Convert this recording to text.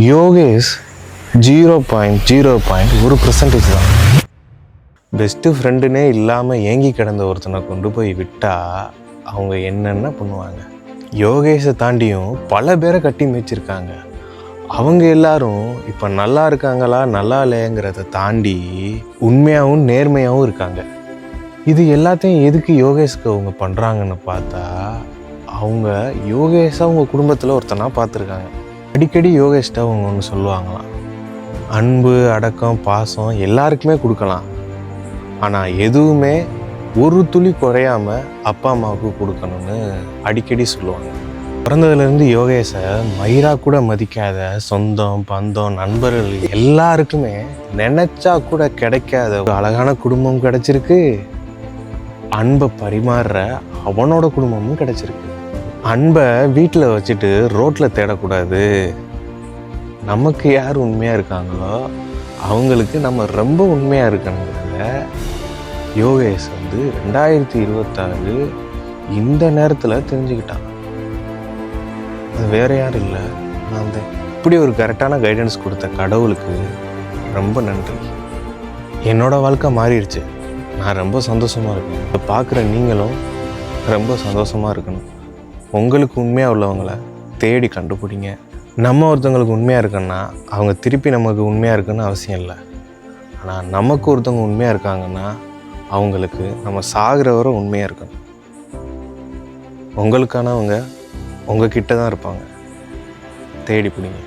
யோகேஷ் 0.1% தான். பெஸ்ட்டு ஃப்ரெண்டுனே இல்லாமல் ஏங்கி கிடந்த ஒருத்தனை கொண்டு போய் விட்டால் அவங்க என்னென்ன பண்ணுவாங்க. யோகேஷை தாண்டியும் பல பேரை கட்டி மேய்ச்சிருக்காங்க. அவங்க எல்லாரும் இப்போ நல்லா இருக்காங்களா நல்லா இல்லைங்கிறத தாண்டி உண்மையாகவும் நேர்மையாகவும் இருக்காங்க. இது எல்லாத்தையும் எதுக்கு யோகேஷ்க்கு அவங்க பண்ணுறாங்கன்னு பார்த்தா, அவங்க யோகேஷை அவங்க குடும்பத்தில் ஒருத்தனா பார்த்துருக்காங்க. அடிக்கடி யோகேஷ்ட அவங்க ஒன்று சொல்லுவாங்களாம், அன்பு அடக்கம் பாசம் எல்லாருக்குமே கொடுக்கலாம், ஆனால் எதுவுமே ஒரு துளி குறையாமல் அப்பா அம்மாவுக்கு கொடுக்கணும்னு அடிக்கடி சொல்லுவாங்க. பிறந்ததுலேருந்து யோகேஷை மயிரா கூட மதிக்காத சொந்தம் பந்தம் நண்பர்கள் எல்லாருக்குமே நினச்சா கூட கிடைக்காத ஒரு அழகான குடும்பம் கிடச்சிருக்கு. அன்பை பரிமாறுற அவனோட குடும்பமும் கிடச்சிருக்கு. அன்பை வீட்டில் வச்சுட்டு ரோட்டில் தேடக்கூடாது. நமக்கு யார் உண்மையாக இருக்காங்களோ அவங்களுக்கு நம்ம ரொம்ப உண்மையாக இருக்கணுங்கிறத யோகேஷ் 2026 இந்த நேரத்தில் தெரிஞ்சுக்கிட்டான். அது வேறு யாரும் இல்லை, நான் தான். இப்படி ஒரு கரெக்டான கைடன்ஸ் கொடுத்த கடவுளுக்கு ரொம்ப நன்றி. என்னோடய வாழ்க்கை மாறிடுச்சு. நான் ரொம்ப சந்தோஷமாக இருக்கேன். இதை பார்க்குற நீங்களும் ரொம்ப சந்தோஷமாக இருக்கணும். உங்களுக்கு உண்மையாக உள்ளவங்களை தேடி கண்டுபிடிங்க. நம்ம ஒருத்தவங்களுக்கு உண்மையாக இருக்கணும்னா அவங்க திருப்பி நமக்கு உண்மையாக இருக்குன்னு அவசியம் இல்லை. ஆனால் நமக்கு ஒருத்தவங்க உண்மையாக இருக்காங்கன்னா அவங்களுக்கு நம்ம சாகிற வரை உண்மையாக இருக்கணும். உங்களுக்கானவங்க உங்ககிட்ட தான் இருப்பாங்க. தேடி பிடிங்க.